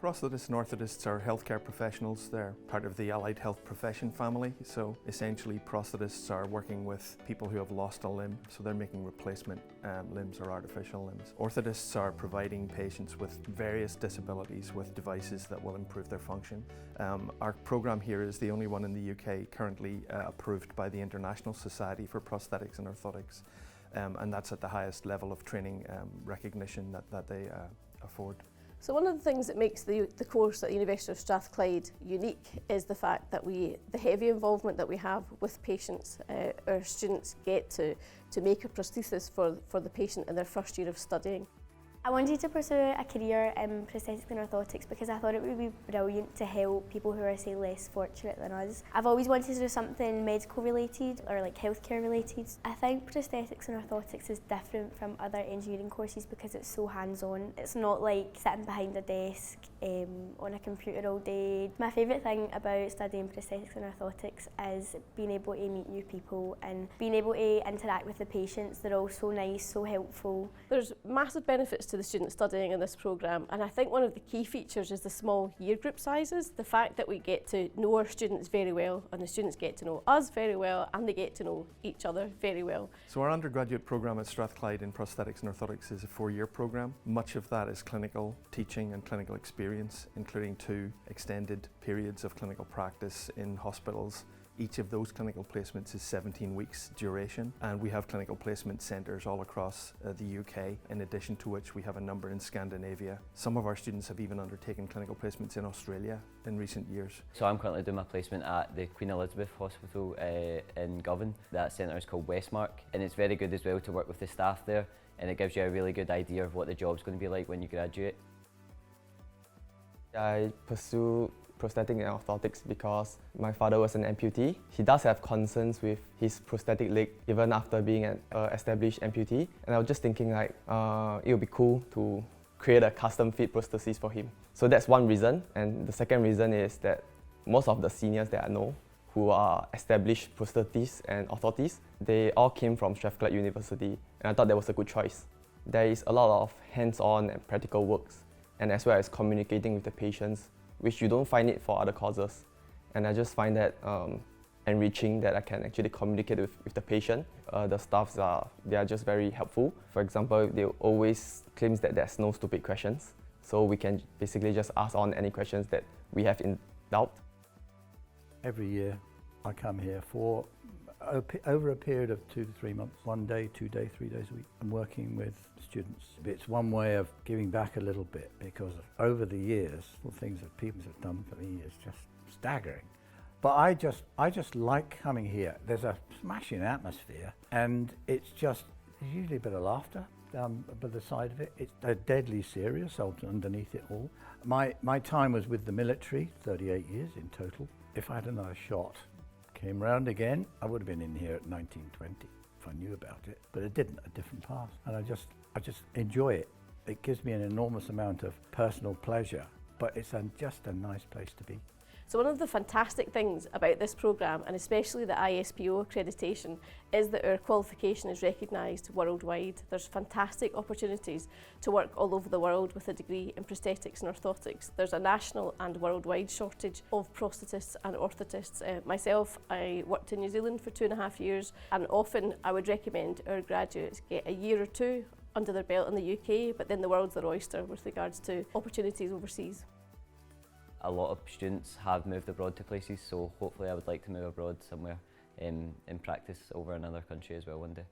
Prosthetists and orthotists are healthcare professionals. They're part of the allied health profession family. So essentially prosthetists are working with people who have lost a limb, so they're making replacement limbs or artificial limbs. Orthotists are providing patients with various disabilities with devices that will improve their function. Our programme here is the only one in the UK currently approved by the International Society for Prosthetics and Orthotics, and that's at the highest level of training recognition that they afford. So one of the things that makes the course at the University of Strathclyde unique is the fact that the heavy involvement that we have with patients. Our students get to make a prosthesis for the patient in their first year of studying. I wanted to pursue a career in prosthetics and orthotics because I thought it would be brilliant to help people who are, say, less fortunate than us. I've always wanted to do something medical related or like healthcare related. I think prosthetics and orthotics is different from other engineering courses because it's so hands-on. It's not like sitting behind a desk on a computer all day. My favourite thing about studying prosthetics and orthotics is being able to meet new people and being able to interact with the patients. They're all so nice, so helpful. There's massive benefits to the students studying in this programme, and I think one of the key features is the small year group sizes, the fact that we get to know our students very well and the students get to know us very well and they get to know each other very well. So our undergraduate programme at Strathclyde in Prosthetics and Orthotics is a 4-year programme. Much of that is clinical teaching and clinical experience, including 2 extended periods of clinical practice in hospitals. Each of those clinical placements is 17 weeks duration, and we have clinical placement centres all across the UK, in addition to which we have a number in Scandinavia. Some of our students have even undertaken clinical placements in Australia in recent years. So I'm currently doing my placement at the Queen Elizabeth Hospital in Govan. That centre is called Westmark, and it's very good as well to work with the staff there, and it gives you a really good idea of what the job's going to be like when you graduate. I pursue prosthetic and orthotics because my father was an amputee. He does have concerns with his prosthetic leg even after being an established amputee, and I was just thinking like it would be cool to create a custom fit prosthesis for him. So that's one reason, and the second reason is that most of the seniors that I know who are established prosthetists and orthotists, they all came from Strathclyde University, and I thought that was a good choice. There is a lot of hands-on and practical works, and as well as communicating with the patients, which you don't find it for other courses. And I just find that enriching that I can actually communicate with the patient. The staffs they are just very helpful. For example, they always claim that there's no stupid questions. So we can basically just ask on any questions that we have in doubt. Every year I come here for over a period of 2 to 3 months, 1 day, 2 days, 3 days a week. I'm working with students. It's one way of giving back a little bit because over the years, the things that people have done for me is just staggering. But I just like coming here. There's a smashing atmosphere, and it's just usually a bit of laughter by the side of it. It's deadly serious underneath it all. My time was with the military, 38 years in total. If I had another shot, came round again, I would have been in here at 1920 if I knew about it, but it didn't, a different path. And I just enjoy it. It gives me an enormous amount of personal pleasure, but it's just a nice place to be. So one of the fantastic things about this programme, and especially the ISPO accreditation, is that our qualification is recognised worldwide. There's fantastic opportunities to work all over the world with a degree in prosthetics and orthotics. There's a national and worldwide shortage of prosthetists and orthotists. Myself, I worked in New Zealand for 2.5 years, and often I would recommend our graduates get a year or 2 under their belt in the UK, but then the world's their oyster with regards to opportunities overseas. A lot of students have moved abroad to places, so hopefully I would like to move abroad somewhere in practice over another country as well one day.